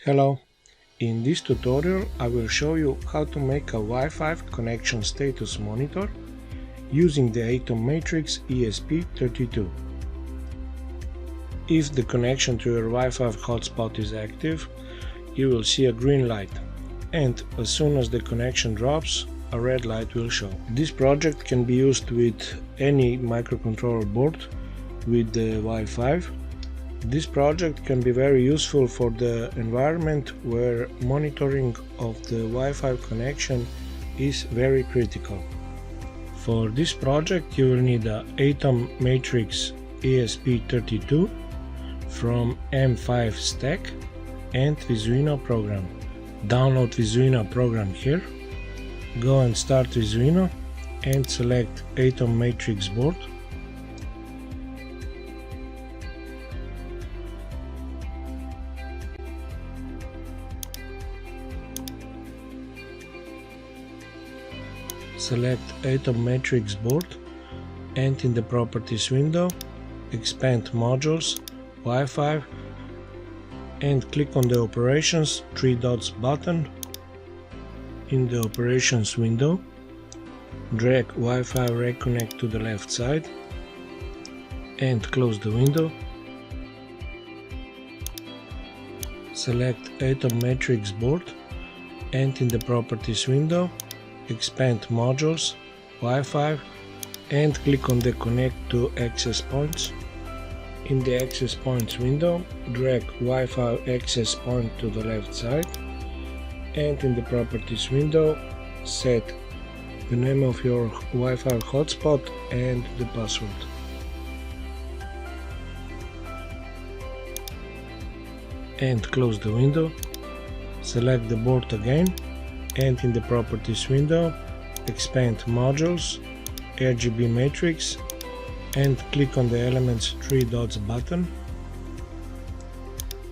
Hello, in this tutorial I will show you how to make a Wi-Fi connection status monitor using the Atom Matrix ESP32. If the connection to your Wi-Fi hotspot is active, you will see a green light, and as soon as the connection drops, a red light will show. This project can be used with any microcontroller board with the Wi-Fi. This project can be very useful for the environment where monitoring of the Wi-Fi connection is very critical. For this project you will need a Atom Matrix ESP32 from M5Stack and Visuino program. Download Visuino program here, go and start Visuino and select Atom Matrix board. Select Atom Matrix board and in the Properties window expand Modules, Wi-Fi and click on the Operations 3 dots button. In the Operations window, drag Wi-Fi Reconnect to the left side and close the window. Select Atom Matrix board and in the Properties window expand Modules, Wi-Fi and click on the Connect to Access Points. In the Access Points window, drag Wi-Fi access point to the left side and in the Properties window set the name of your Wi-Fi hotspot and the password. And close the window. Select the board again and in the Properties window expand Modules, RGB Matrix and click on the Elements 3 dots button.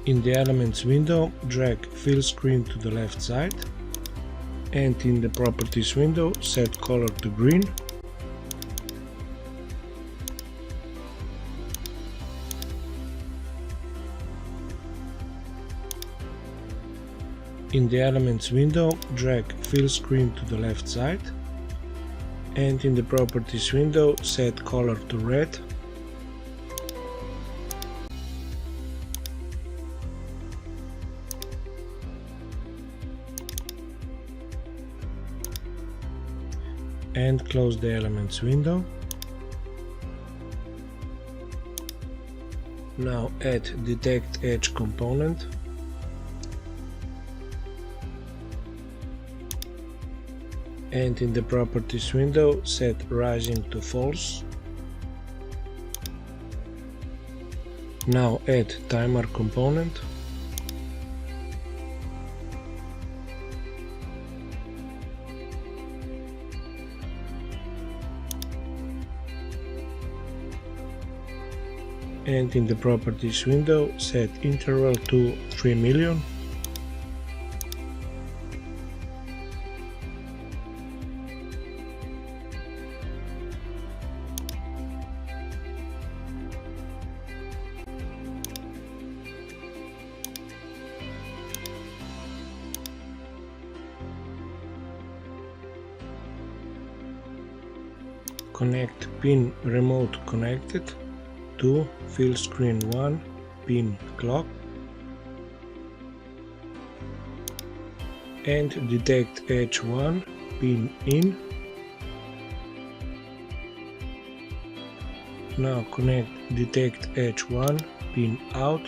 In the Elements window, drag Fill Screen to the left side and in the Properties window set color to green. In the Elements window, drag Fill Screen to the left side and in the Properties window set color to red. And close the Elements window. Now add Detect Edge component. And in the Properties window set Rising to False. Now add Timer component. And in the Properties window set interval to 3 million. Connect pin Remote Connected to Fill Screen 1 pin Clock and Detect Edge 1 pin In. Now connect Detect Edge 1 pin Out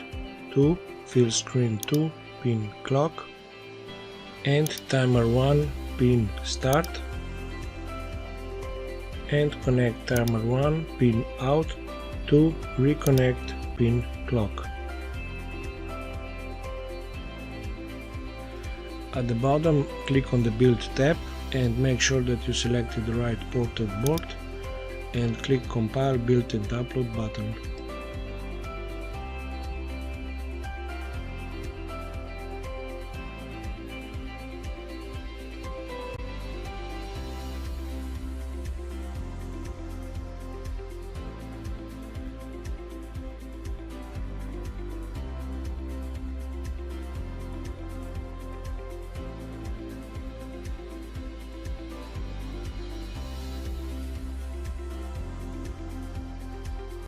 to Fill Screen 2 pin Clock and Timer 1 pin Start and connect Timer 1 pin Out to Reconnect pin Clock. At the bottom, click on the Build tab and make sure that you selected the right ported board and click Compile Build and Upload button.